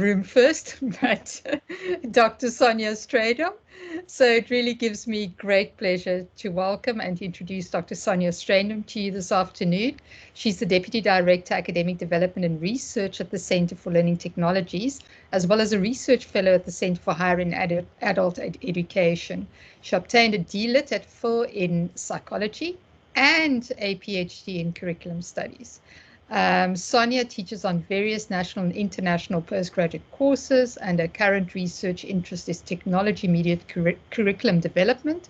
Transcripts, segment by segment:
room first, but Dr. Sonja Strydom. So it really gives me great pleasure to welcome and introduce Dr. Sonja Strydom to you this afternoon. She's the Deputy Director, Academic Development and Research at the Center for Learning Technologies, as well as a Research Fellow at the Center for Higher and Adult Education. She obtained a DLit at FIL in Psychology and a PhD in Curriculum Studies. Sonja teaches on various national and international postgraduate courses, and her current research interest is technology-mediated curriculum development,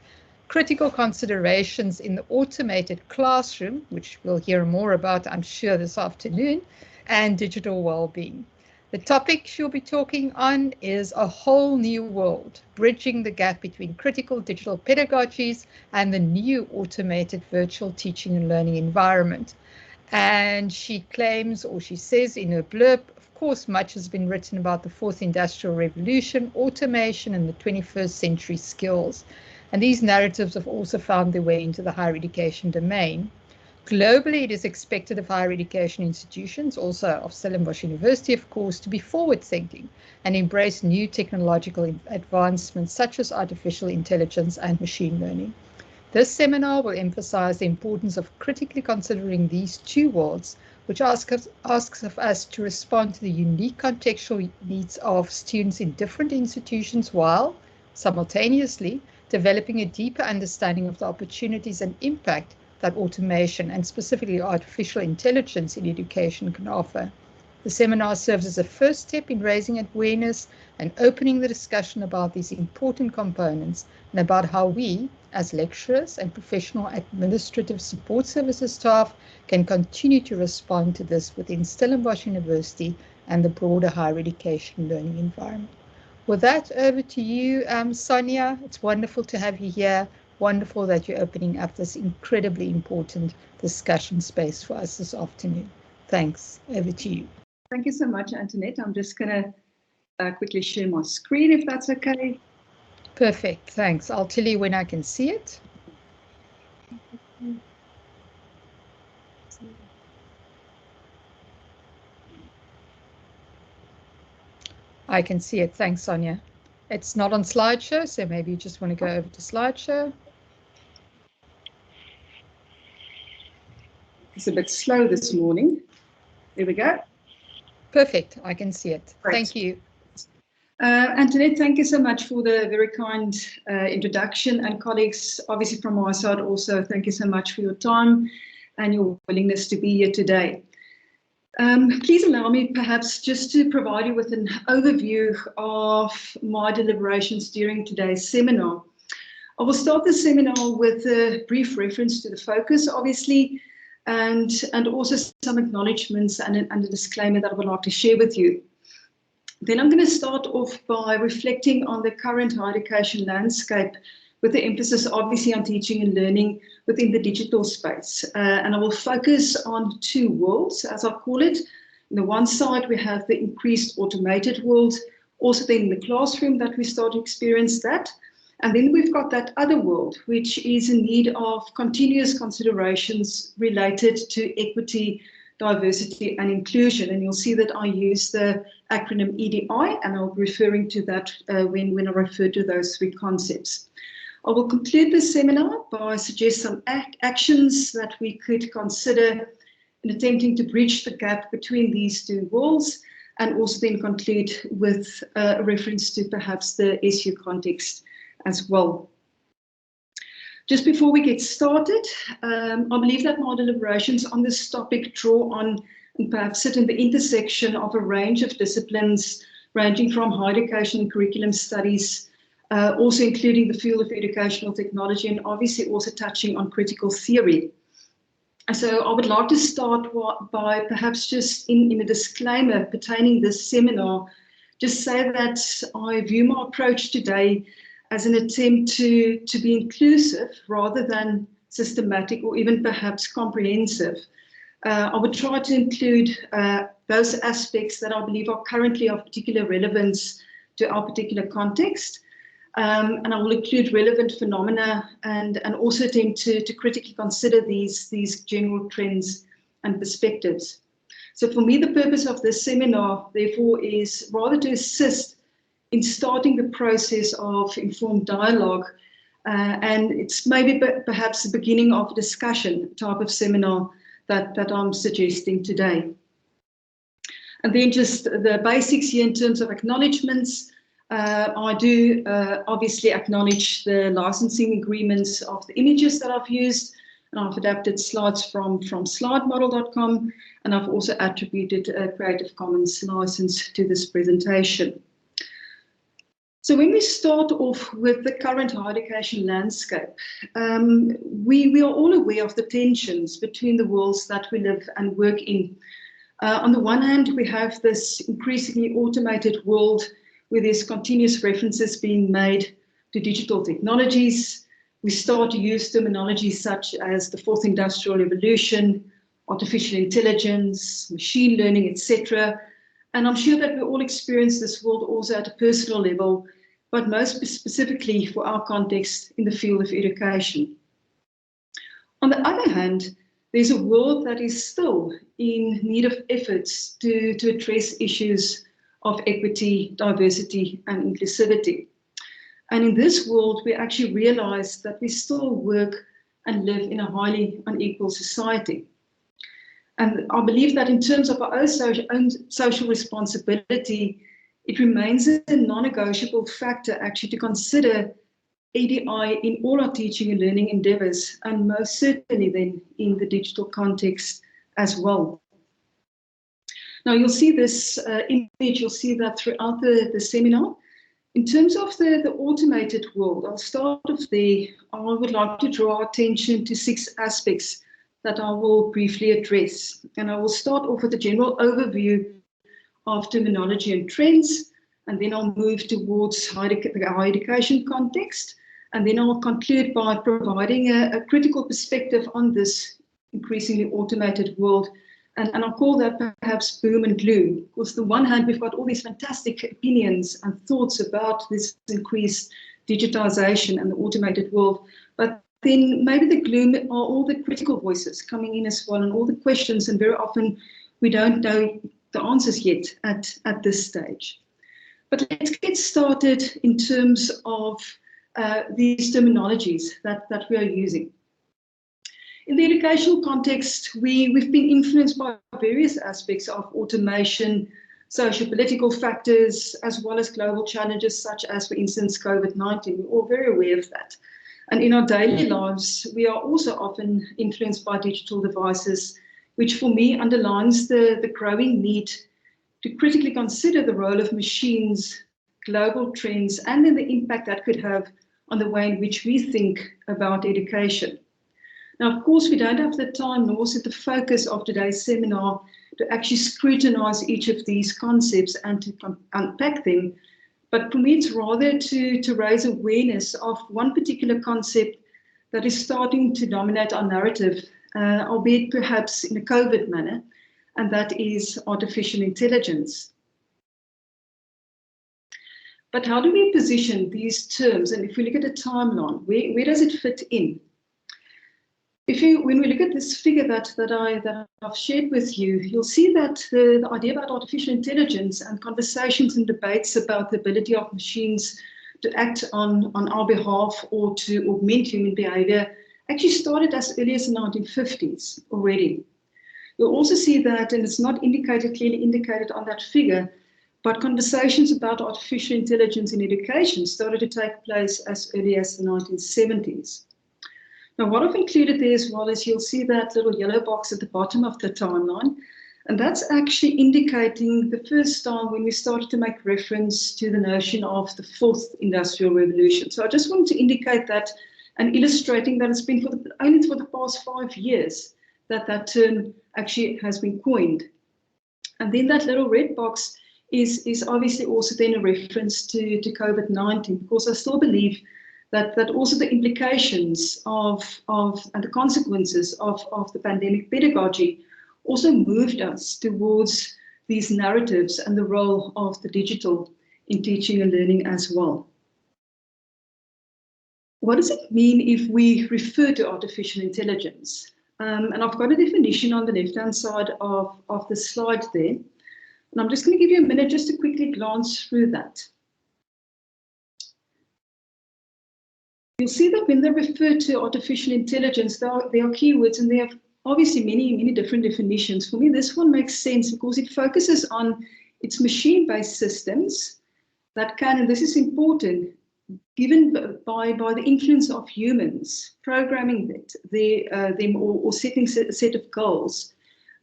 critical considerations in the automated classroom, which we'll hear more about, I'm sure, this afternoon, and digital well-being. The topic she'll be talking on is a whole new world, bridging the gap between critical digital pedagogies and the new automated virtual teaching and learning environment. And she claims, or she says in her blurb, of course, much has been written about the fourth industrial revolution, automation, and the 21st century skills. And these narratives have also found their way into the higher education domain. Globally, it is expected of higher education institutions, also of Stellenbosch University, of course, to be forward-thinking and embrace new technological advancements such as artificial intelligence and machine learning. This seminar will emphasize the importance of critically considering these two worlds, which asks of us to respond to the unique contextual needs of students in different institutions while simultaneously developing a deeper understanding of the opportunities and impact that automation and specifically artificial intelligence in education can offer. The seminar serves as a first step in raising awareness and opening the discussion about these important components and about how we, as lecturers and professional administrative support services staff, can continue to respond to this within Stellenbosch University and the broader higher education learning environment. With that, over to you, Sonja. It's wonderful to have you here. Wonderful that you're opening up this incredibly important discussion space for us this afternoon. Thanks. Over to you. Thank you so much, Antoinette. I'm just going to quickly share my screen, if that's okay. Perfect. Thanks. I'll tell you when I can see it. I can see it. Thanks, Sonja. It's not on slideshow, so maybe you just want to go over to slideshow. It's a bit slow this morning. There we go. Perfect. I can see it. Great. Thank you. Antoinette, thank you so much for the very kind introduction. And colleagues, obviously from my side also, thank you so much for your time and your willingness to be here today. Please allow me perhaps just to provide you with an overview of my deliberations during today's seminar. I will start the seminar with a brief reference to the focus, obviously, and also some acknowledgements and a disclaimer that I would like to share with you. Then I'm going to start off by reflecting on the current higher education landscape with the emphasis obviously on teaching and learning within the digital space. And I will focus on two worlds, as I call it. On the one side, we have the increased automated world, also then in the classroom that we start to experience that. And then we've got that other world, which is in need of continuous considerations related to equity, diversity and inclusion. And you'll see that I use the acronym EDI, and I'll be referring to that when I refer to those three concepts. I will conclude this seminar by suggesting some actions that we could consider in attempting to bridge the gap between these two worlds, and also then conclude with a reference to perhaps the SU context as well. Just before we get started, I believe that my deliberations on this topic draw on and perhaps sit in the intersection of a range of disciplines ranging from higher education and curriculum studies, also including the field of educational technology, and obviously also touching on critical theory. So I would like to start by perhaps just in a disclaimer pertaining this seminar, just say that I view my approach today as an attempt to be inclusive rather than systematic or even perhaps comprehensive. I would try to include those aspects that I believe are currently of particular relevance to our particular context. And I will include relevant phenomena and also attempt to critically consider these general trends and perspectives. So for me, the purpose of this seminar, therefore, is rather to assist in starting the process of informed dialogue. And it's maybe perhaps the beginning of a discussion type of seminar that I'm suggesting today. And then just the basics here in terms of acknowledgements. I do obviously acknowledge the licensing agreements of the images that I've used, and I've adapted slides from slidemodel.com, and I've also attributed a Creative Commons license to this presentation. So when we start off with the current higher education landscape, we are all aware of the tensions between the worlds that we live and work in. On the one hand, we have this increasingly automated world where there's continuous references being made to digital technologies. We start to use terminology such as the fourth industrial revolution, artificial intelligence, machine learning, etc. And I'm sure that we all experience this world also at a personal level, but most specifically for our context in the field of education. On the other hand, there's a world that is still in need of efforts to address issues of equity, diversity, and inclusivity. And in this world, we actually realize that we still work and live in a highly unequal society. And I believe that in terms of our own social responsibility, it remains a non-negotiable factor actually to consider EDI in all our teaching and learning endeavors, and most certainly then in the digital context as well. Now you'll see this image, you'll see that throughout the seminar. In terms of the automated world, I'll start off there. I would like to draw attention to 6 aspects that I will briefly address. And I will start off with a general overview of terminology and trends, and then I'll move towards the higher education context, and then I'll conclude by providing a critical perspective on this increasingly automated world. And I'll call that perhaps boom and gloom, because on the one hand, we've got all these fantastic opinions and thoughts about this increased digitization and the automated world, but then maybe the gloom are all the critical voices coming in as well, and all the questions, and very often we don't know the answers yet at this stage. But let's get started in terms of these terminologies that we are using. In the educational context, we've been influenced by various aspects of automation, socio-political factors, as well as global challenges such as, for instance, COVID-19. We're all very aware of that. And in our daily lives, we are also often influenced by digital devices, which for me underlines the growing need to critically consider the role of machines, global trends, and then the impact that could have on the way in which we think about education. Now, of course, we don't have the time, nor is it the focus of today's seminar, to actually scrutinize each of these concepts and to unpack them. But for me, it's rather to raise awareness of one particular concept that is starting to dominate our narrative, albeit perhaps in a COVID manner, and that is artificial intelligence. But how do we position these terms? And if we look at a timeline, where does it fit in? When we look at this figure that I've shared with you, you'll see that the idea about artificial intelligence and conversations and debates about the ability of machines to act on our behalf or to augment human behavior actually started as early as the 1950s already. You'll also see that, and it's not clearly indicated on that figure, but conversations about artificial intelligence in education started to take place as early as the 1970s. Now, what I've included there as well is you'll see that little yellow box at the bottom of the timeline, and that's actually indicating the first time when we started to make reference to the notion of the fourth industrial revolution. So I just wanted to indicate that and illustrating that it's been only for the past 5 years that term actually has been coined. And then that little red box is obviously also then a reference to COVID-19, because I still believe that also the implications of and the consequences of the pandemic pedagogy also moved us towards these narratives and the role of the digital in teaching and learning as well. What does it mean if we refer to artificial intelligence? And I've got a definition on the left-hand side of the slide there. And I'm just going to give you a minute just to quickly glance through that. You'll see that when they refer to artificial intelligence, there are keywords, and there are obviously many different definitions. For me, this one makes sense because it focuses on its machine-based systems that can, and this is important, given by the influence of humans, programming them or setting a set of goals,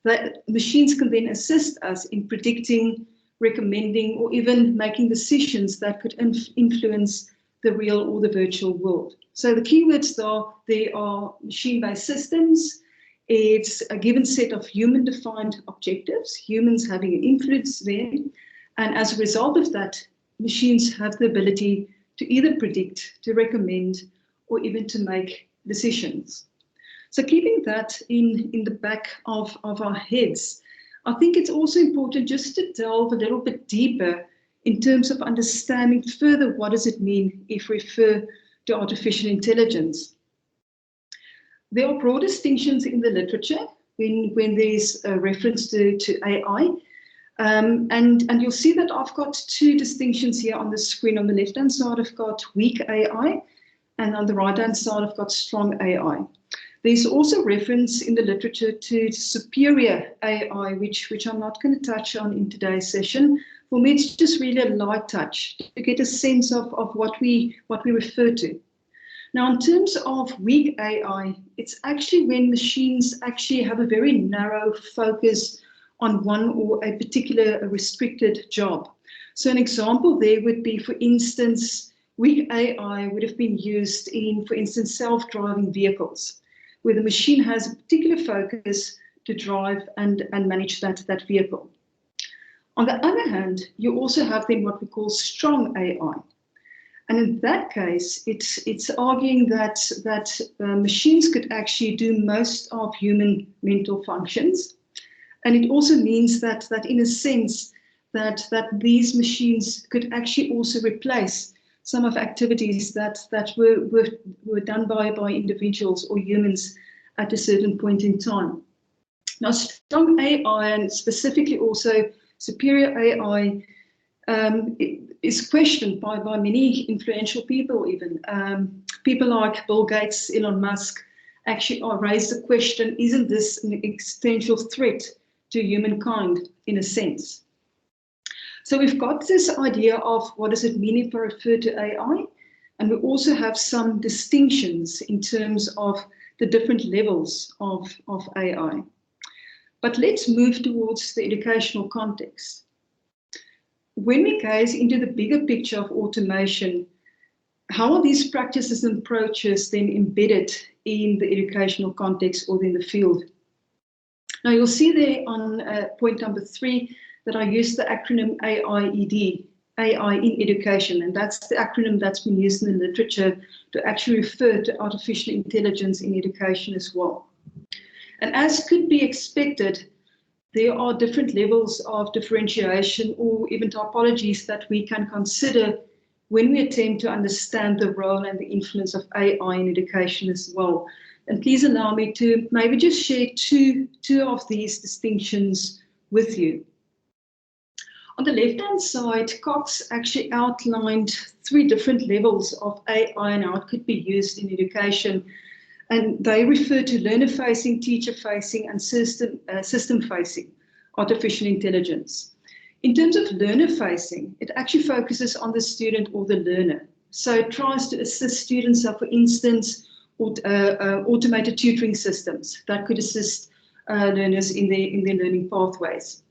that machines can then assist us in predicting, recommending, or even making decisions that could influence the real or the virtual world. So the keywords there are machine-based systems. It's a given set of human-defined objectives, humans having an influence there. And as a result of that, machines have the ability to either predict, to recommend, or even to make decisions. So keeping that in the back of our heads, I think it's also important just to delve a little bit deeper in terms of understanding further what does it mean if we refer to artificial intelligence. There are broad distinctions in the literature when there's a reference to AI. And you'll see that I've got two distinctions here on the screen. On the left-hand side, I've got weak AI, and on the right-hand side, I've got strong AI. There's also reference in the literature to superior AI, which I'm not going to touch on in today's session. For me, it's just really a light touch to get a sense of what we refer to. Now, in terms of weak AI, it's actually when machines actually have a very narrow focus on one or a particular restricted job. So an example there would be, for instance, weak AI would have been used in, for instance, self-driving vehicles, where the machine has a particular focus to drive and manage that vehicle. On the other hand, you also have then what we call strong AI. And in that case, it's arguing that machines could actually do most of human mental functions. And it also means that in a sense, that these machines could actually also replace some of activities that were done by individuals or humans at a certain point in time. Now, strong AI, and specifically also superior AI, is questioned by many influential people even. People like Bill Gates, Elon Musk, actually raised the question, isn't this an existential threat to humankind in a sense? So we've got this idea of what does it mean if I refer to AI, and we also have some distinctions in terms of the different levels of AI. But let's move towards the educational context. When we gaze into the bigger picture of automation, how are these practices and approaches then embedded in the educational context or in the field? Now you'll see there on point number 3 that I use the acronym AIED, AI in education, and that's the acronym that's been used in the literature to actually refer to artificial intelligence in education as well. And as could be expected, there are different levels of differentiation or even typologies that we can consider when we attempt to understand the role and the influence of AI in education as well. And please allow me to maybe just share two of these distinctions with you. On the left-hand side, Cox actually outlined 3 different levels of AI and how it could be used in education. And they refer to learner-facing, teacher-facing, and system-facing artificial intelligence. In terms of learner-facing, it actually focuses on the student or the learner. So it tries to assist students, for instance, automated tutoring systems that could assist learners in their learning pathways.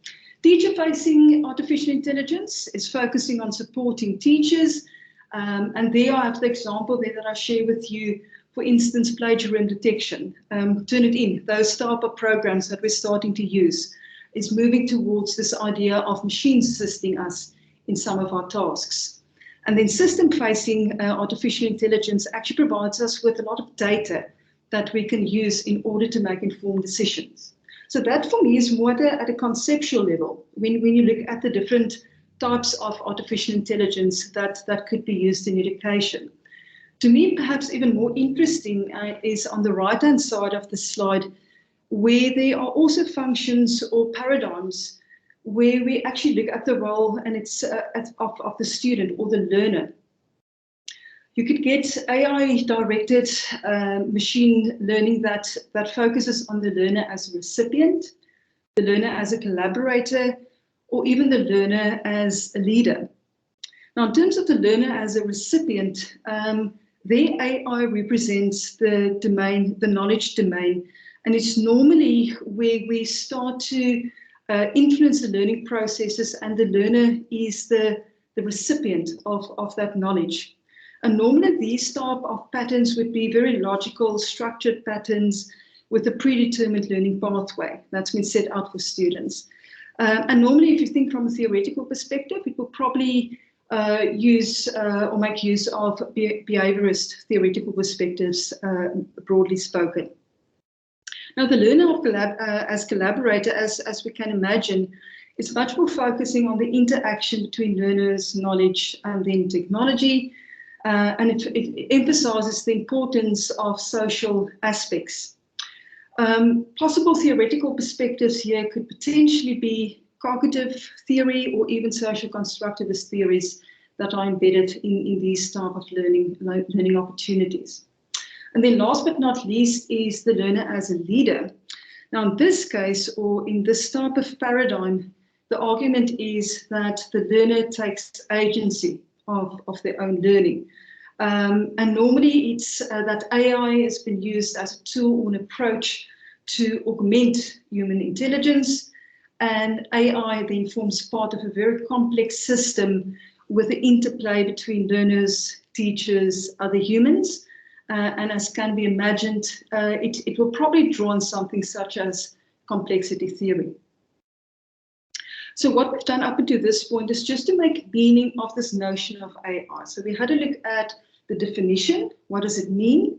Teacher-facing artificial intelligence is focusing on supporting teachers, and there I have the example there that I share with you. For instance, plagiarism detection, Turnitin, those type of programs that we're starting to use is moving towards this idea of machines assisting us in some of our tasks. And then system-facing artificial intelligence actually provides us with a lot of data that we can use in order to make informed decisions. So that for me is more at a conceptual level, when you look at the different types of artificial intelligence that could be used in education. To me, perhaps even more interesting is on the right-hand side of the slide, where there are also functions or paradigms where we actually look at the role and it's of the student or the learner. You could get AI-directed machine learning that focuses on the learner as a recipient, the learner as a collaborator, or even the learner as a leader. Now, in terms of the learner as a recipient, their AI represents the domain, the knowledge domain, and it's normally where we start to influence the learning processes, and the learner is the recipient of that knowledge. And normally these type of patterns would be very logical, structured patterns with a predetermined learning pathway that's been set out for students. And normally, if you think from a theoretical perspective, it will probably use or make use of behaviorist theoretical perspectives, broadly spoken. Now, the learner as collaborator, as we can imagine, is much more focusing on the interaction between learners, knowledge, and then technology. And it emphasizes the importance of social aspects. Possible theoretical perspectives here could potentially be cognitive theory or even social constructivist theories that are embedded in these type of learning opportunities. And then last but not least is the learner as a leader. Now in this case, or in this type of paradigm, the argument is that the learner takes agency of their own learning. And normally it's that AI has been used as a tool or an approach to augment human intelligence, and AI then forms part of a very complex system with the interplay between learners, teachers, other humans, and as can be imagined, it will probably draw on something such as complexity theory. So what we've done up until this point is just to make meaning of this notion of AI. So we had a look at the definition, what does it mean?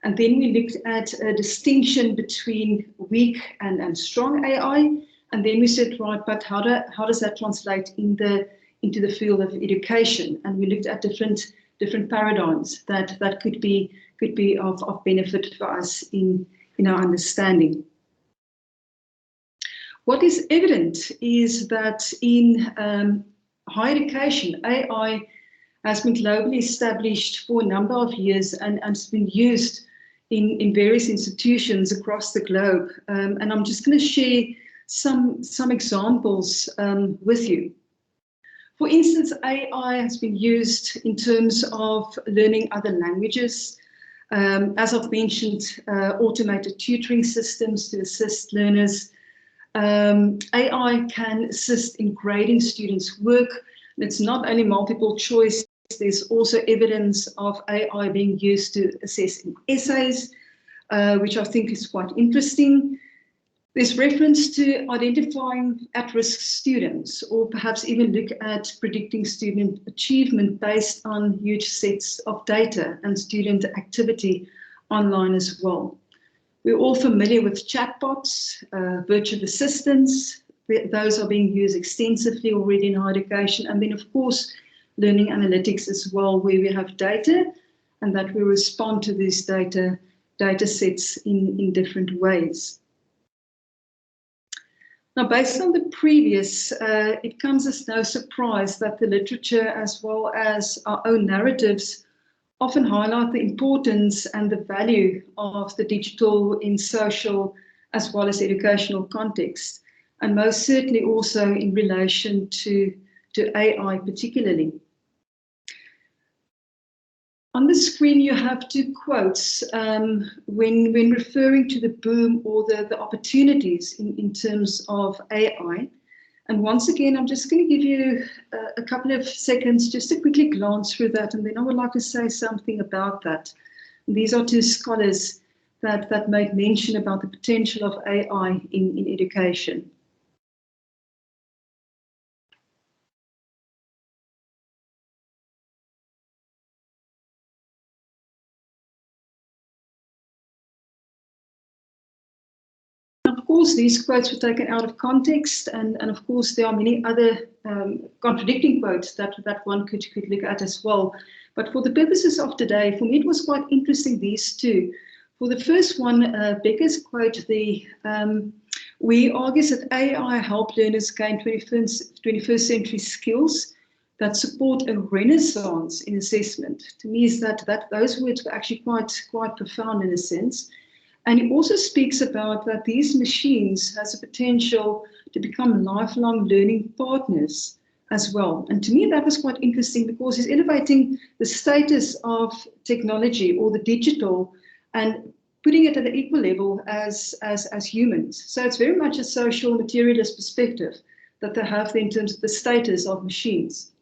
And then we looked at a distinction between weak and strong AI. And then we said, right, but how does that translate into the field of education? And we looked at different paradigms that could be of benefit for us in our understanding. What is evident is that in higher education, AI has been globally established for a number of years and has been used in various institutions across the globe. And I'm just going to share some examples with you. For instance, AI has been used in terms of learning other languages. As I've mentioned, automated tutoring systems to assist learners. AI can assist in grading students' work. It's not only multiple choice, there's also evidence of AI being used to assess in essays, which I think is quite interesting. There's reference to identifying at-risk students, or perhaps even look at predicting student achievement based on huge sets of data and student activity online as well. We're all familiar with chatbots, virtual assistants. Those are being used extensively already in higher education. And then, of course, learning analytics as well, where we have data and that we respond to these data sets in different ways. Now, based on the previous, it comes as no surprise that the literature as well as our own narratives often highlight the importance and the value of the digital in social as well as educational context, and most certainly also in relation to AI particularly. On the screen, you have two quotes when referring to the boom or the opportunities in terms of AI. And once again, I'm just going to give you a couple of seconds just to quickly glance through that, and then I would like to say something about that. These are two scholars that made mention about the potential of AI in education. Of course, these quotes were taken out of context, and of course, there are many other contradicting quotes that one could look at as well. But for the purposes of today, for me, it was quite interesting, these two, For the first one, Becker's quote, we argue that AI help learners gain 21st century skills that support a renaissance in assessment. To me, is that those words were actually quite profound in a sense. And he also speaks about that these machines has a potential to become lifelong learning partners as well. And to me, that was quite interesting because he's elevating the status of technology or the digital and putting it at an equal level as humans. So it's very much a social materialist perspective that they have in terms of the status of machines.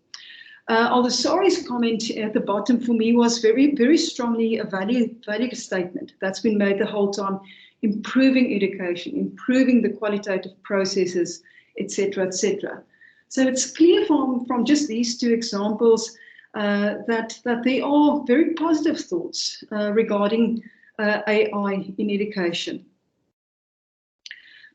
Aldasari's comment at the bottom for me was very, very strongly a value statement that's been made the whole time, improving education, improving the qualitative processes, etc., etc. So it's clear from just these two examples that there are very positive thoughts regarding AI in education.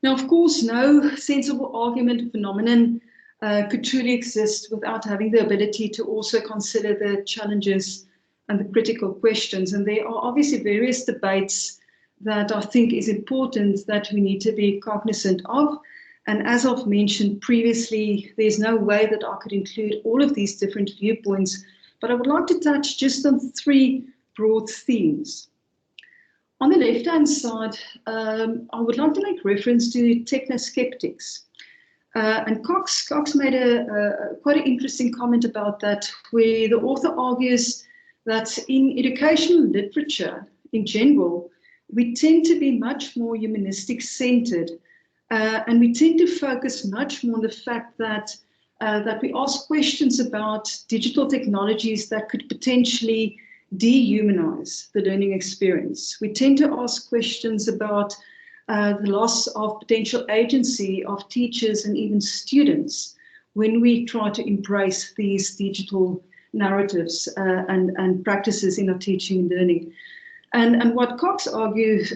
Now, of course, no sensible argument or phenomenon could truly exist without having the ability to also consider the challenges and the critical questions. And there are obviously various debates that I think is important that we need to be cognizant of. And as I've mentioned previously, there's no way that I could include all of these different viewpoints, but I would like to touch just on three broad themes. On the left-hand side, I would like to make reference to technoskeptics. And Cox made quite an interesting comment about that, where the author argues that in educational literature in general, we tend to be much more humanistic-centered, and we tend to focus much more on the fact that we ask questions about digital technologies that could potentially dehumanize the learning experience. We tend to ask questions about the loss of potential agency of teachers and even students when we try to embrace these digital narratives and practices in our teaching and learning. And what Cox argues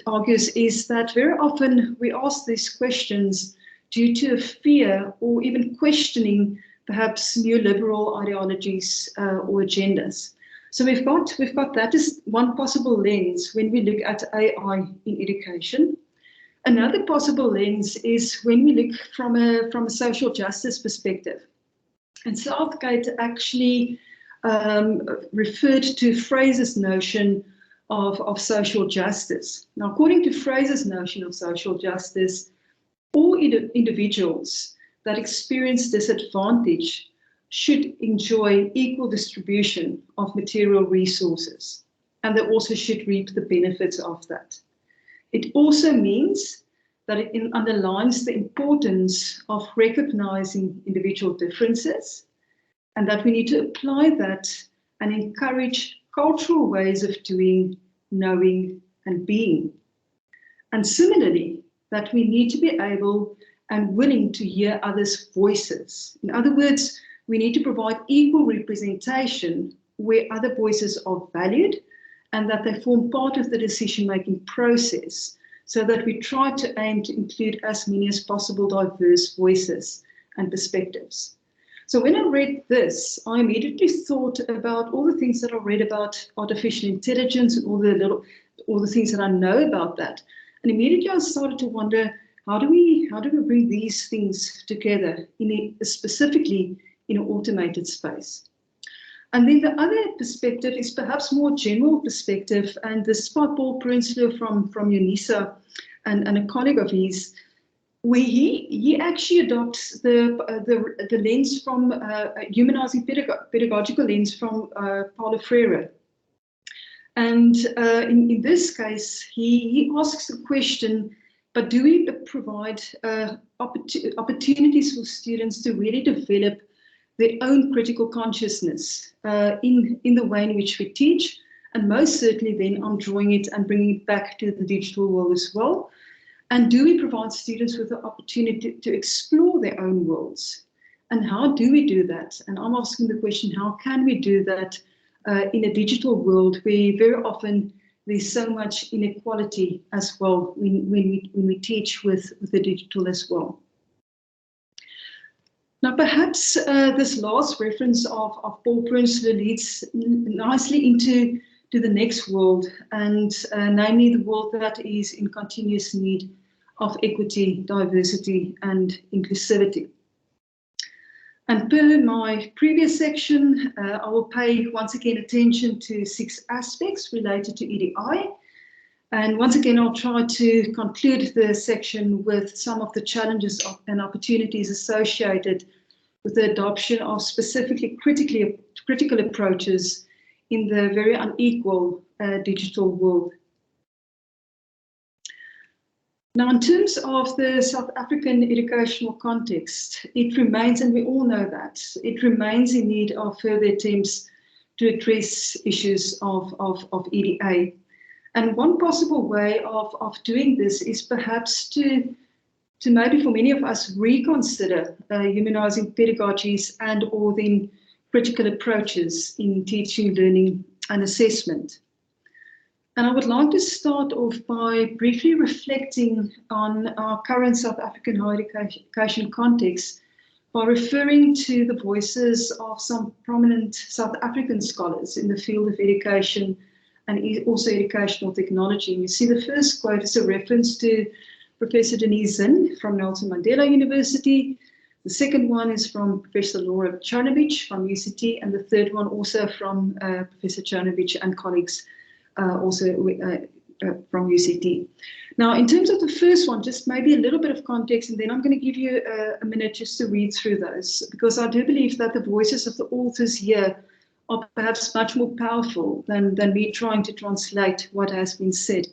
is that very often we ask these questions due to a fear or even questioning perhaps neoliberal ideologies or agendas. So we've got that as one possible lens when we look at AI in education. Another possible lens is when we look from a social justice perspective. And Southgate actually referred to Fraser's notion of social justice. Now, according to Fraser's notion of social justice, all individuals that experience disadvantage should enjoy equal distribution of material resources, and they also should reap the benefits of that. It also means that it underlines the importance of recognizing individual differences, and that we need to apply that and encourage cultural ways of doing, knowing, and being. And similarly, that we need to be able and willing to hear others' voices. In other words, we need to provide equal representation where other voices are valued and that they form part of the decision-making process, so that we try to aim to include as many as possible diverse voices and perspectives. So when I read this, I immediately thought about all the things that I read about artificial intelligence and all the things that I know about that. And immediately I started to wonder, how do we bring these things together specifically in an automated space? And then the other perspective is perhaps more general perspective, and this is by Paul Prinsloo from UNISA and a colleague of his, where he actually adopts the lens from humanizing pedagogical lens from Paulo Freire. And in this case, he asks the question, but do we provide opportunities for students to really develop their own critical consciousness in the way in which we teach? And most certainly then I'm drawing it and bringing it back to the digital world as well. And do we provide students with the opportunity to explore their own worlds? And how do we do that? And I'm asking the question, how can we do that in a digital world where very often there's so much inequality as well when we teach with the digital as well? Now, perhaps this last reference of Paul Prinsloo leads nicely into to the next world, and namely the world that is in continuous need of equity, diversity, and inclusivity. And per my previous section, I will pay once again attention to 6 aspects related to EDI. And once again, I'll try to conclude the section with some of the challenges and opportunities associated with the adoption of specifically critical approaches in the very unequal digital world. Now, in terms of the South African educational context, it remains, and we all know that, it remains in need of further attempts to address issues of EDA. And one possible way of doing this is perhaps to maybe for many of us reconsider humanizing pedagogies and or then critical approaches in teaching, learning, and assessment. And I would like to start off by briefly reflecting on our current South African higher education context by referring to the voices of some prominent South African scholars in the field of education and also educational technology. And you see the first quote is a reference to Professor Denise Zinn from Nelson Mandela University. The second one is from Professor Laura Czarnowicz from UCT, and the third one also from Professor Czarnowicz and colleagues also from UCT. Now, in terms of the first one, just maybe a little bit of context, and then I'm going to give you a minute just to read through those, because I do believe that the voices of the authors here are perhaps much more powerful than me trying to translate what has been said.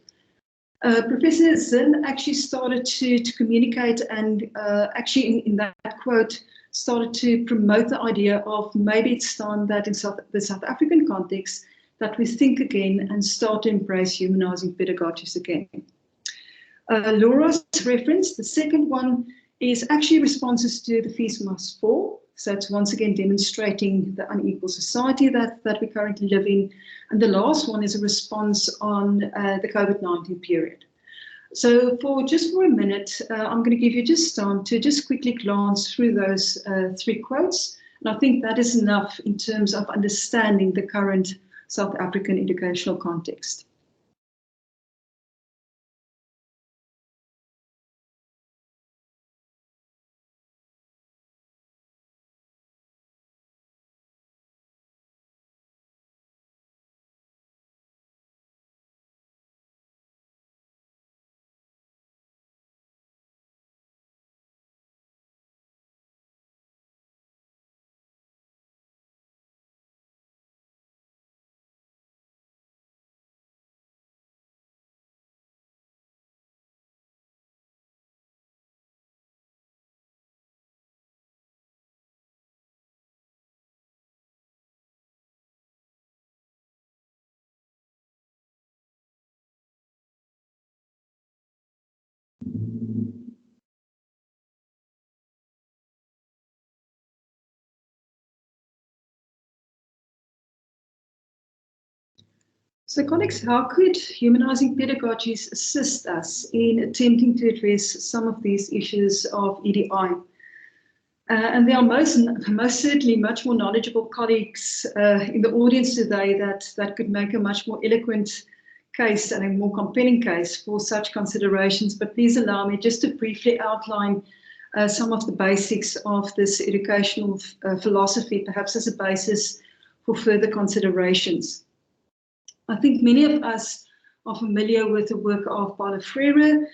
Professor Zinn actually started to communicate and actually in that quote started to promote the idea of maybe it's time that in the South African context that we think again and start to embrace humanizing pedagogies again. Laura's reference, the second one, is actually responses to the Fees Must Fall. So it's once again demonstrating the unequal society that we currently live in. And the last one is a response on the COVID-19 period. So for a minute, I'm going to give you just time to just quickly glance through those 3 quotes. And I think that is enough in terms of understanding the current South African educational context. So colleagues, how could humanizing pedagogies assist us in attempting to address some of these issues of EDI? And there are most certainly much more knowledgeable colleagues in the audience today that could make a much more eloquent case and a more compelling case for such considerations. But please allow me just to briefly outline some of the basics of this educational philosophy, perhaps as a basis for further considerations. I think many of us are familiar with the work of Paulo Freire,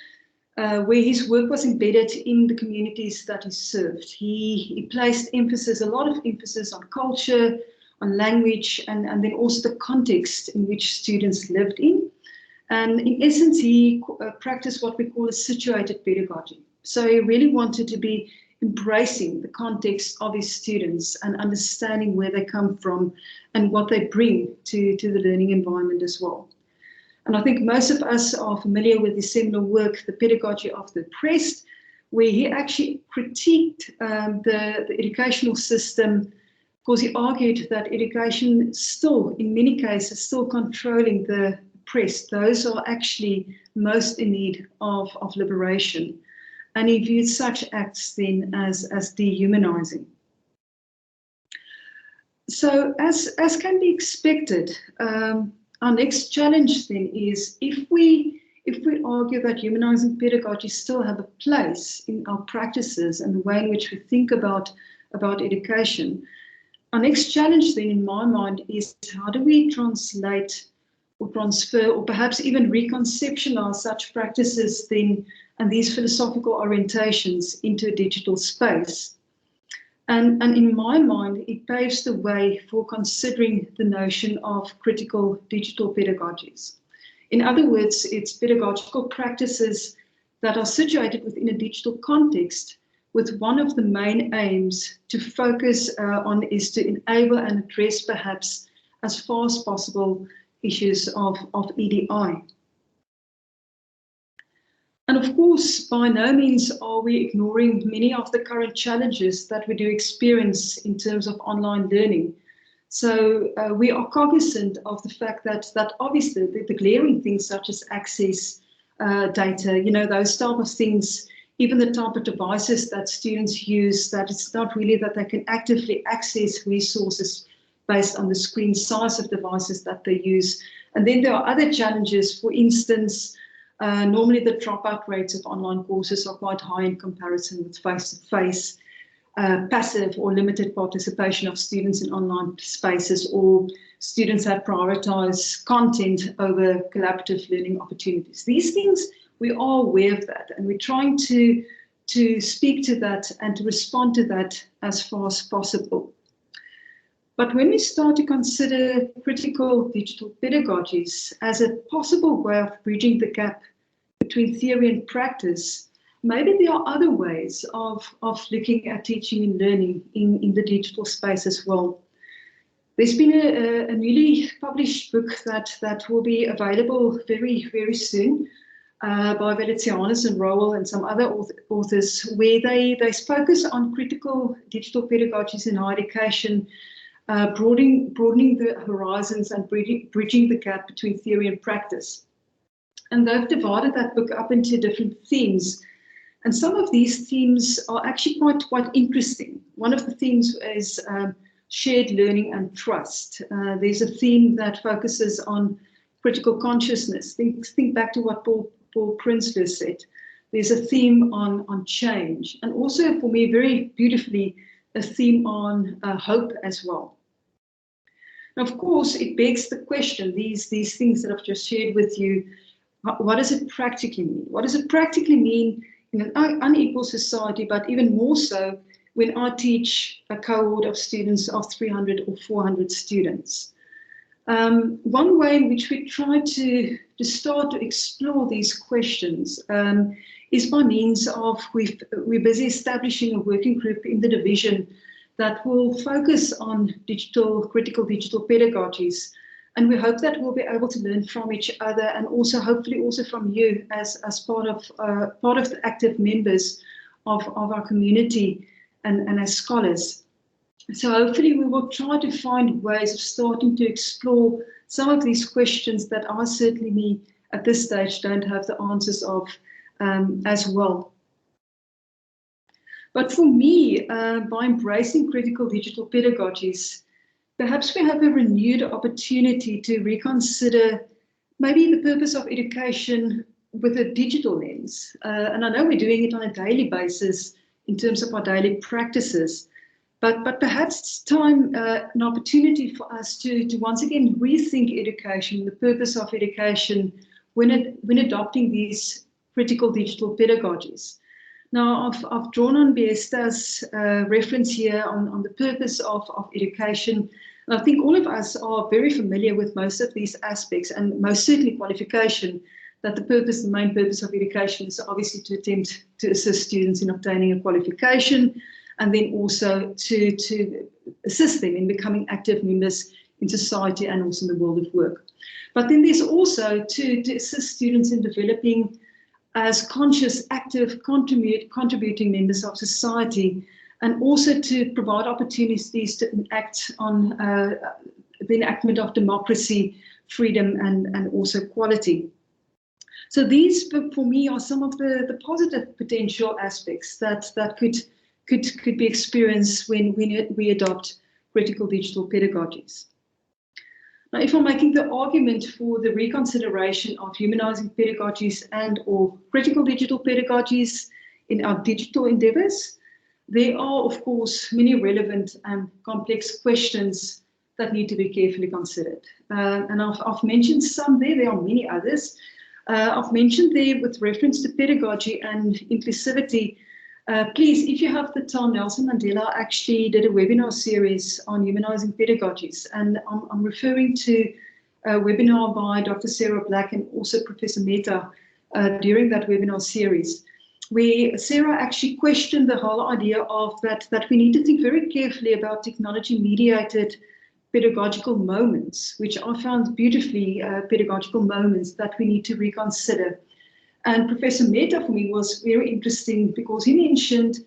where his work was embedded in the communities that he served. He placed a lot of emphasis on culture, on language, and then also the context in which students lived in. And in essence, he practiced what we call a situated pedagogy. So he really wanted to be embracing the context of his students and understanding where they come from and what they bring to the learning environment as well. And I think most of us are familiar with his seminal work, The Pedagogy of the Oppressed, where he actually critiqued the educational system because he argued that education still, in many cases, still controlling the oppressed. Those are actually most in need of liberation. And he viewed such acts then as dehumanizing. So as can be expected, Our next challenge then is if we argue that humanizing pedagogy still have a place in our practices and the way in which we think about education, our next challenge then in my mind is how do we translate or transfer or perhaps even reconceptualize such practices then and these philosophical orientations into a digital space. And in my mind, it paves the way for considering the notion of critical digital pedagogies. In other words, it's pedagogical practices that are situated within a digital context with one of the main aims to focus on is to enable and address perhaps as far as possible issues of EDI. And of course, by no means are we ignoring many of the current challenges that we do experience in terms of online learning. So we are cognizant of the fact that obviously the glaring things such as access data, those type of things, even the type of devices that students use, that it's not really that they can actively access resources based on the screen size of devices that they use. And then there are other challenges, for instance, normally the dropout rates of online courses are quite high in comparison with face-to-face, passive or limited participation of students in online spaces, or students that prioritize content over collaborative learning opportunities. These things, we are aware of that, and we're trying to speak to that and to respond to that as far as possible. But when we start to consider critical digital pedagogies as a possible way of bridging the gap between theory and practice, maybe there are other ways of looking at teaching and learning in the digital space as well. There's been a newly published book that will be available very, very soon by Velicianus and Rowell and some other authors, where they focus on critical digital pedagogies in higher education, broadening the horizons and bridging the gap between theory and practice. And they've divided that book up into different themes. And some of these themes are actually quite interesting. One of the themes is shared learning and trust. There's a theme that focuses on critical consciousness. Think back to what Paul Prinsloo said. There's a theme on change. And also, for me, very beautifully, a theme on hope as well. Now, of course, it begs the question, these things that I've just shared with you, what does it practically mean? What does it practically mean in an unequal society, but even more so when I teach a cohort of students of 300 or 400 students? One way in which we try to start to explore these questions is by means of, we're busy establishing a working group in the division that will focus on critical digital pedagogies. And we hope that we'll be able to learn from each other, and also hopefully also from you as part of the active members of our community and as scholars. So hopefully we will try to find ways of starting to explore some of these questions that I certainly at this stage don't have the answers of as well. But for me, by embracing critical digital pedagogies, perhaps we have a renewed opportunity to reconsider maybe the purpose of education with a digital lens. And I know we're doing it on a daily basis in terms of our daily practices, but perhaps it's time, an opportunity for us to once again rethink education, the purpose of education when adopting these critical digital pedagogies. Now, I've drawn on Biesta's reference here on the purpose of education. And I think all of us are very familiar with most of these aspects, and most certainly qualification, that the main purpose of education is obviously to attempt to assist students in obtaining a qualification, and then also to assist them in becoming active members in society and also in the world of work. But then there's also to assist students in developing as conscious, active, contributing members of society, and also to provide opportunities to enact on the enactment of democracy, freedom, and also equality. So these, for me, are some of the positive potential aspects that could be experienced when we adopt critical digital pedagogies. Now, if I'm making the argument for the reconsideration of humanizing pedagogies and or critical digital pedagogies in our digital endeavors, there are, of course, many relevant and complex questions that need to be carefully considered. And I've mentioned some there. There are many others. I've mentioned there with reference to pedagogy and inclusivity. Please, if you have the time, Nelson Mandela actually did a webinar series on humanizing pedagogies, and I'm referring to a webinar by Dr. Sarah Black and also Professor Mehta during that webinar series, where Sarah actually questioned the whole idea of that we need to think very carefully about technology-mediated pedagogical moments, which I found beautifully pedagogical moments that we need to reconsider. And Professor Mehta for me was very interesting because he mentioned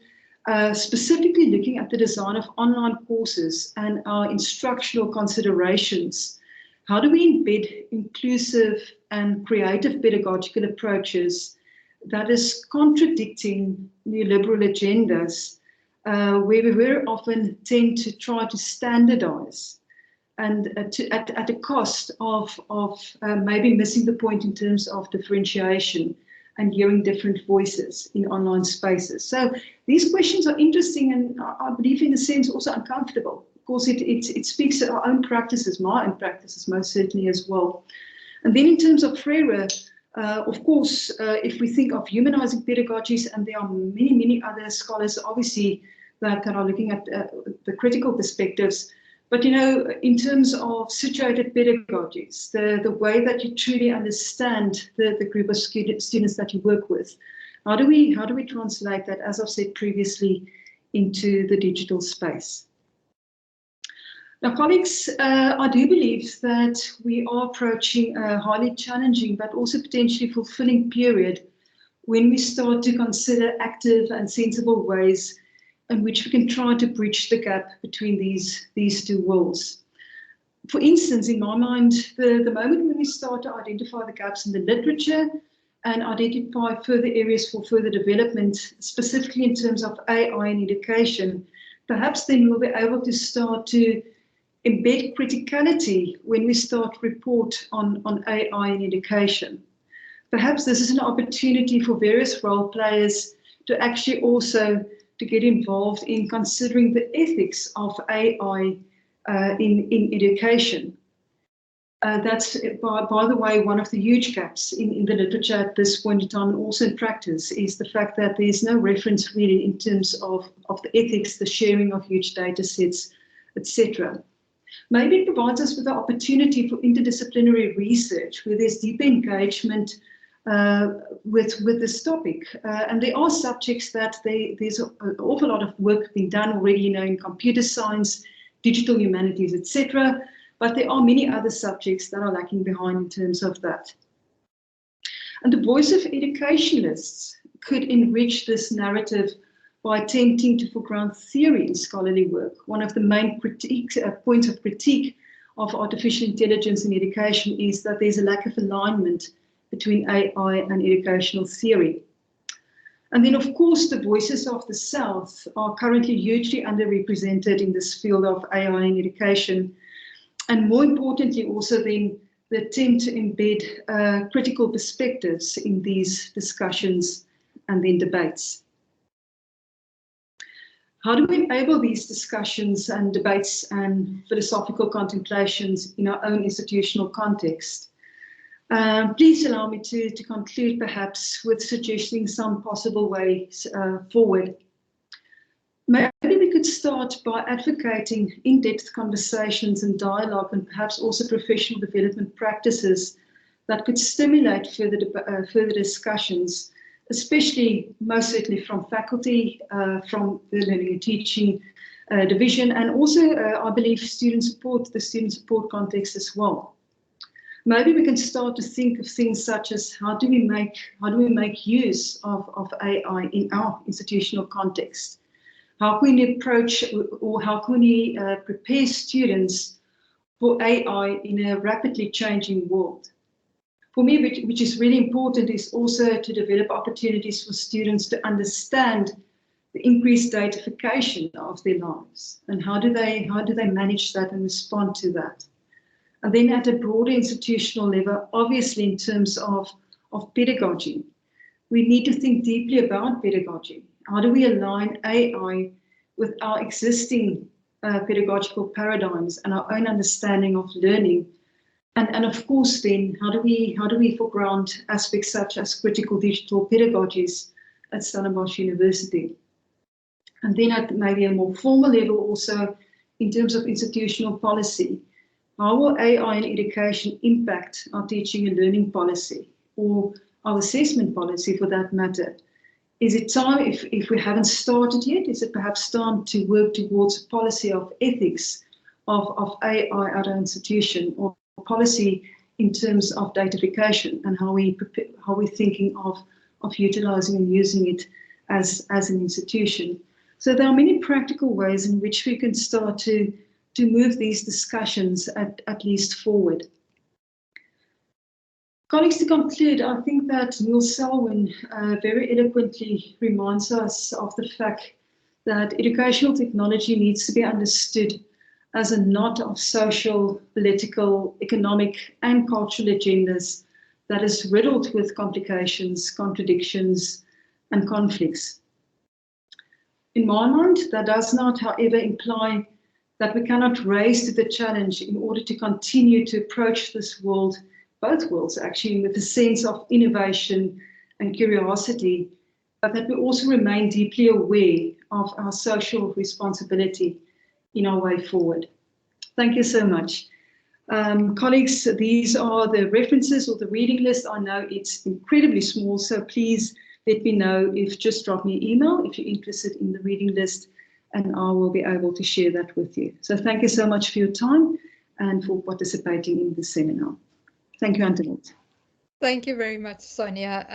specifically looking at the design of online courses and our instructional considerations. How do we embed inclusive and creative pedagogical approaches that is contradicting neoliberal agendas, where we very often tend to try to standardize and at the cost of maybe missing the point in terms of differentiation and hearing different voices in online spaces. So these questions are interesting and I believe in a sense also uncomfortable because it speaks to our own practices, my own practices most certainly as well. And then in terms of Freire, of course, if we think of humanizing pedagogies, and there are many other scholars obviously that are looking at the critical perspectives, but you know, in terms of situated pedagogies, the way that you truly understand the group of students that you work with, how do we translate that, as I've said previously, into the digital space? Now, colleagues, I do believe that we are approaching a highly challenging but also potentially fulfilling period when we start to consider active and sensible ways in which we can try to bridge the gap between these two worlds. For instance, in my mind, the moment when we start to identify the gaps in the literature and identify further areas for further development, specifically in terms of AI in education, perhaps then we'll be able to start to embed criticality when we start report on AI in education. Perhaps this is an opportunity for various role players to actually also to get involved in considering the ethics of AI in education. That's, by the way, one of the huge gaps in the literature at this point in time and also in practice is the fact that there's no reference really in terms of the ethics, the sharing of huge data sets, etc. Maybe it provides us with the opportunity for interdisciplinary research where there's deeper engagement with this topic. And there are subjects that there's an awful lot of work being done already, you know, in computer science, digital humanities, etc. But there are many other subjects that are lacking behind in terms of that. And the voice of educationalists could enrich this narrative by attempting to foreground theory in scholarly work. One of the main points of critique of artificial intelligence in education is that there's a lack of alignment between AI and educational theory. And then, of course, the voices of the South are currently hugely underrepresented in this field of AI in education. And more importantly, also then the attempt to embed critical perspectives in these discussions and then debates. How do we enable these discussions and debates and philosophical contemplations in our own institutional context? Please allow me to conclude perhaps with suggesting some possible ways forward. Maybe we could start by advocating in-depth conversations and dialogue and perhaps also professional development practices that could stimulate further discussions, especially most certainly from faculty, from the learning and teaching division, and also I believe the student support context as well. Maybe we can start to think of things such as how do we make use of AI in our institutional context? How can we approach or how can we prepare students for AI in a rapidly changing world? For me, which is really important, is also to develop opportunities for students to understand the increased datafication of their lives and how do they manage that and respond to that. And then at a broader institutional level, obviously in terms of pedagogy, we need to think deeply about pedagogy. How do we align AI with our existing pedagogical paradigms and our own understanding of learning? And of course, then, how do we foreground aspects such as critical digital pedagogies at Stellenbosch University? And then at maybe a more formal level also, in terms of institutional policy, how will AI in education impact our teaching and learning policy, or our assessment policy for that matter? Is it time, if we haven't started yet, is it perhaps time to work towards a policy of ethics of AI at our institution, or policy in terms of datafication and how we're thinking of utilizing and using it as an institution? So there are many practical ways in which we can start to move these discussions at least forward. Colleagues, to conclude, I think that Neil Selwyn very eloquently reminds us of the fact that educational technology needs to be understood as a knot of social, political, economic, and cultural agendas that is riddled with complications, contradictions, and conflicts. In my mind, that does not, however, imply that we cannot raise to the challenge in order to continue to approach this world, both worlds actually, with a sense of innovation and curiosity, but that we also remain deeply aware of our social responsibility in our way forward. Thank you so much. Colleagues, these are the references or the reading list. I know it's incredibly small, so please let me know just drop me an email if you're interested in the reading list, and I will be able to share that with you. So thank you so much for your time and for participating in the seminar. Thank you, Antoinette. Thank you very much, Sonja.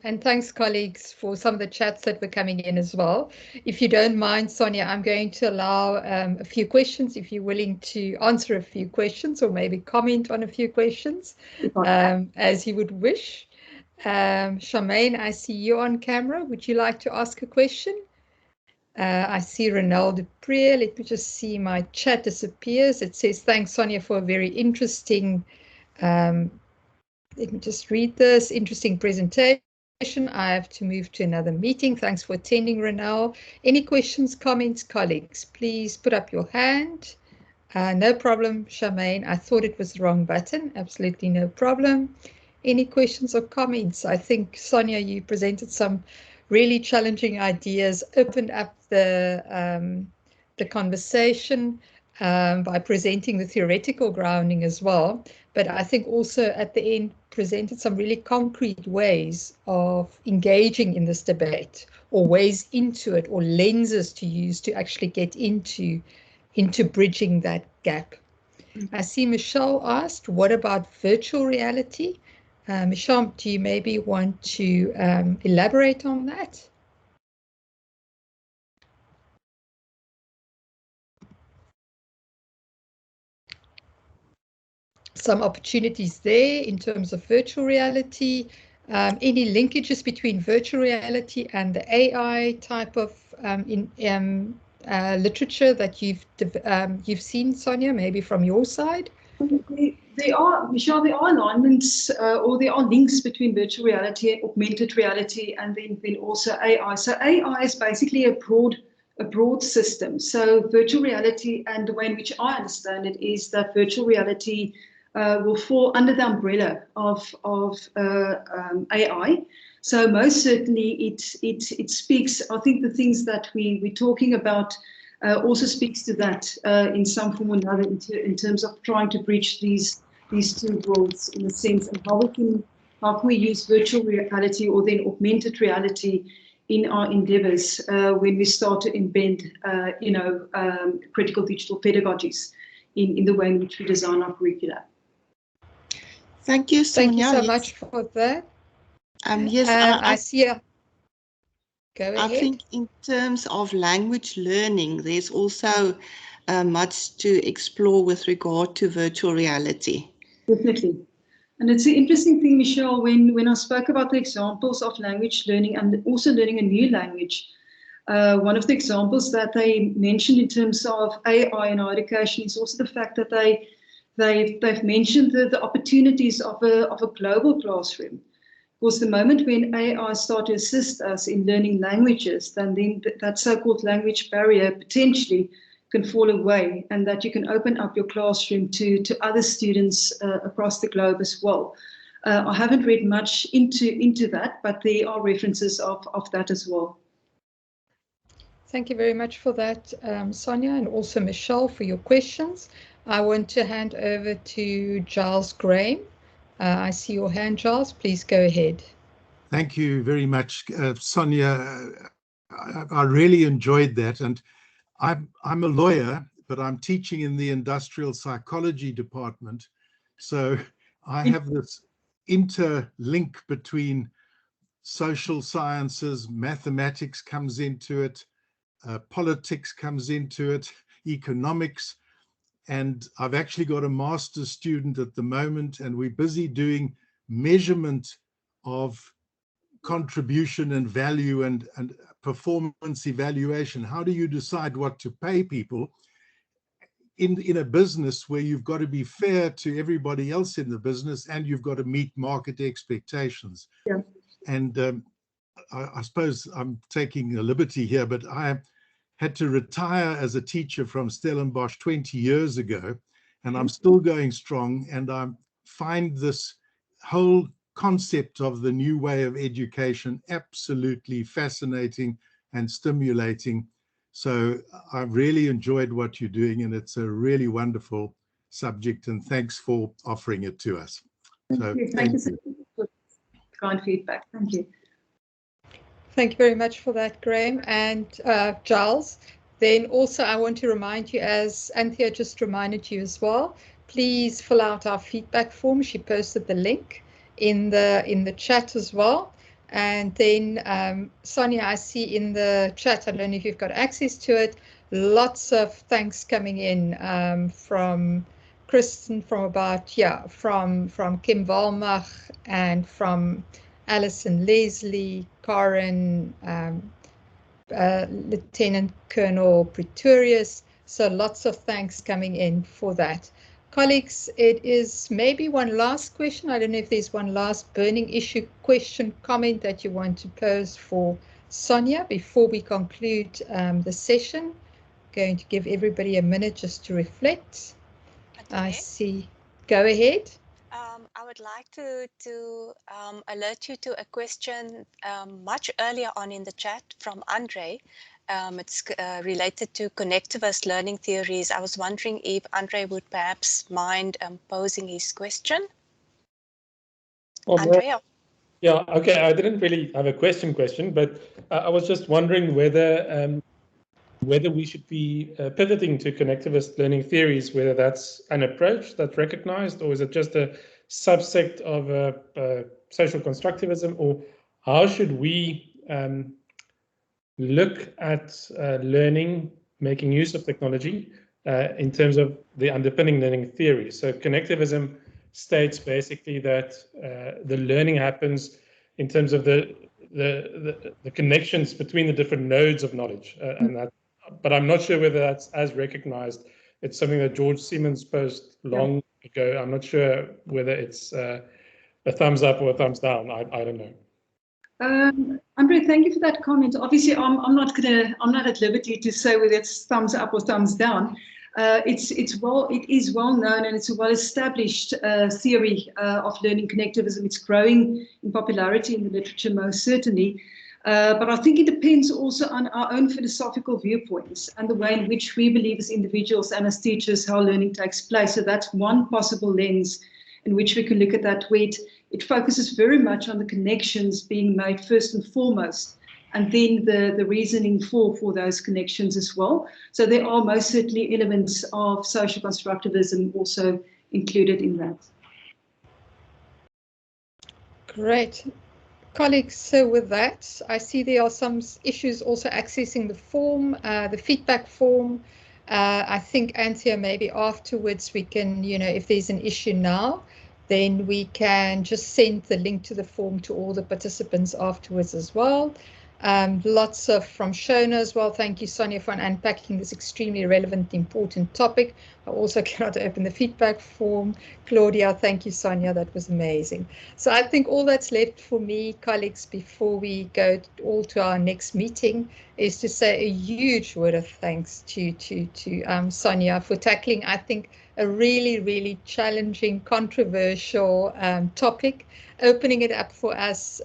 And thanks, colleagues, for some of the chats that were coming in as well. If you don't mind, Sonja, I'm going to allow a few questions, if you're willing to answer a few questions or maybe comment on a few questions, as you would wish. Charmaine, I see you on camera. Would you like to ask a question? I see Ronald Dupré. Let me just see, my chat disappears. It says, thanks, Sonja, for a very interesting let me just read this. Interesting presentation. I have to move to another meeting. Thanks for attending, Ronald. Any questions, comments, colleagues? Please put up your hand. No problem, Charmaine. I thought it was the wrong button. Absolutely no problem. Any questions or comments? I think, Sonja, you presented some really challenging ideas, opened up the conversation by presenting the theoretical grounding as well. But I think also at the end presented some really concrete ways of engaging in this debate, or ways into it, or lenses to use to actually get into bridging that gap. I see Michelle asked, what about virtual reality? Michelle, do you maybe want to elaborate on that? Some opportunities there in terms of virtual reality. Any linkages between virtual reality and the AI type of literature that you've seen, Sonja, maybe from your side? There are, Michelle, there are alignments or there are links between virtual reality, augmented reality, and then also AI. So AI is basically a broad system. So virtual reality, and the way in which I understand it is that virtual reality will fall under the umbrella of AI. So most certainly it speaks, I think the things that we're talking about also speaks to that in some form or another in terms of trying to bridge these two worlds in a sense, and how can we use virtual reality or then augmented reality in our endeavors when we start to embed critical digital pedagogies in the way in which we design our curricula. Thank you, Sonja. Thank you so much for that. Yes, I see. Go ahead. I think in terms of language learning, there's also much to explore with regard to virtual reality. Definitely. And it's an interesting thing, Michelle, when I spoke about the examples of language learning and also learning a new language, one of the examples that they mentioned in terms of AI in our education is also the fact that they they've mentioned the opportunities of a global classroom. Because the moment when AI start to assist us in learning languages, then that so-called language barrier potentially can fall away, and that you can open up your classroom to other students across the globe as well. I haven't read much into that, but there are references of that as well. Thank you very much for that, Sonja, and also Michelle for your questions. I want to hand over to Giles Graham. I see your hand, Giles. Please go ahead. Thank you very much, Sonja. I really enjoyed that. And I'm a lawyer, but I'm teaching in the industrial psychology department. So I have this interlink between social sciences, mathematics comes into it, politics comes into it, economics. And I've actually got a master's student at the moment, and we're busy doing measurement of contribution and value and performance evaluation. How do you decide what to pay people in a business where you've got to be fair to everybody else in the business and you've got to meet market expectations? Yeah. And I suppose I'm taking a liberty here, but I had to retire as a teacher from Stellenbosch 20 years ago, and I'm still going strong, and I find this whole concept of the new way of education absolutely fascinating and stimulating. So I've really enjoyed what you're doing, and it's a really wonderful subject, and thanks for offering it to us. Thank you. Thank you for kind feedback. Thank you. Thank you very much for that, Graham and Giles. Then also I want to remind you, as Anthea just reminded you as well, please fill out our feedback form. She posted the link in the chat as well. And then Sonja, I see in the chat, I don't know if you've got access to it, lots of thanks coming in from Kristen, from Kim Walmach, and from Alison Leslie, Karen, Lieutenant Colonel Pretorius. So lots of thanks coming in for that. Colleagues, it is maybe one last question. I don't know if there's one last burning issue, question, comment that you want to pose for Sonja before we conclude the session. Going to give everybody a minute just to reflect. I see. Go ahead. I would like to alert you to a question much earlier on in the chat from Andre. It's related to connectivist learning theories. I was wondering if Andre would perhaps mind posing his question. Andre? Yeah, okay. I didn't really have a question, but I was just wondering whether we should be pivoting to connectivist learning theories, whether that's an approach that's recognized, or is it just a subsect of social constructivism, or how should we look at learning, making use of technology in terms of the underpinning learning theory? So connectivism states basically that the learning happens in terms of the connections between the different nodes of knowledge, but I'm not sure whether that's as recognized. It's something that George Siemens posed long ago. I'm not sure whether it's a thumbs up or a thumbs down. I don't know. Andre, thank you for that comment. Obviously, I'm not at liberty to say whether it's thumbs up or thumbs down. It is well known, and it's a well-established theory of learning connectivism. It's growing in popularity in the literature, most certainly. But I think it depends also on our own philosophical viewpoints and the way in which we believe as individuals and as teachers how learning takes place. So that's one possible lens in which we can look at that, where it focuses very much on the connections being made first and foremost, and then the reasoning for those connections as well. So there are most certainly elements of social constructivism also included in that. Great. Colleagues, so with that, I see there are some issues also accessing the form, the feedback form. I think, Anthea, maybe afterwards we can, if there's an issue now, then we can just send the link to the form to all the participants afterwards as well. Lots of from Shona as well. Thank you, Sonja, for unpacking this extremely relevant, important topic. I also cannot open the feedback form. Claudia, thank you, Sonja. That was amazing. So I think all that's left for me, colleagues, before we go all to our next meeting, is to say a huge word of thanks to Sonja for tackling, I think, a really, really challenging, controversial topic, opening it up for us,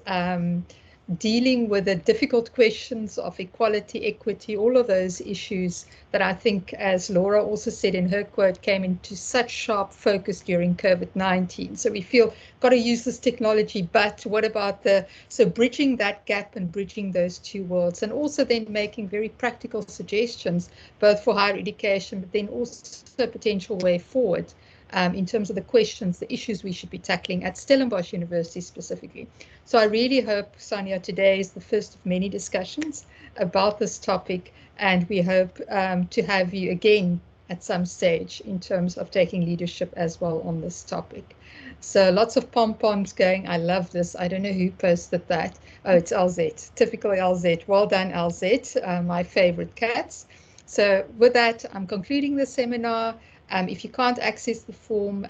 dealing with the difficult questions of equality, equity, all of those issues that I think, as Laura also said in her quote, came into such sharp focus during COVID-19. So we feel got to use this technology, but what about so bridging that gap and bridging those two worlds, and also then making very practical suggestions, both for higher education, but then also a potential way forward in terms of the questions, the issues we should be tackling at Stellenbosch University specifically. So I really hope, Sonja, today is the first of many discussions about this topic, and we hope to have you again at some stage in terms of taking leadership as well on this topic. So lots of pom-poms going. I love this. I don't know who posted that. Oh, it's LZ, typical LZ. Well done, LZ, my favorite cats. So with that, I'm concluding the seminar. If you can't access the form,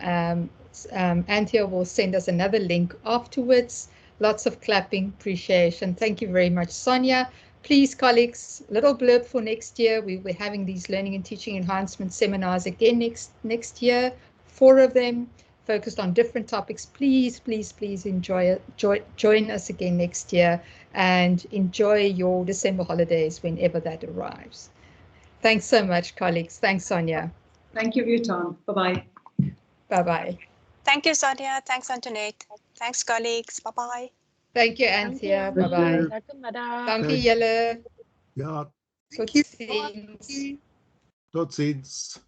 Anthea will send us another link afterwards. Lots of clapping, appreciation. Thank you very much, Sonja. Please, colleagues, little blurb for next year. We're having these learning and teaching enhancement seminars again next year, 4 of them focused on different topics. Please, please, please join us again next year and enjoy your December holidays whenever that arrives. Thanks so much, colleagues. Thanks, Sonja. Thank you for your time. Bye-bye. Bye-bye. Thank you, Sonja. Thanks, Antoinette. Thanks, colleagues. Bye-bye. Thank you, Anthea. Bye-bye. Dankie julle. Ja, Tot ziens. tot ziens.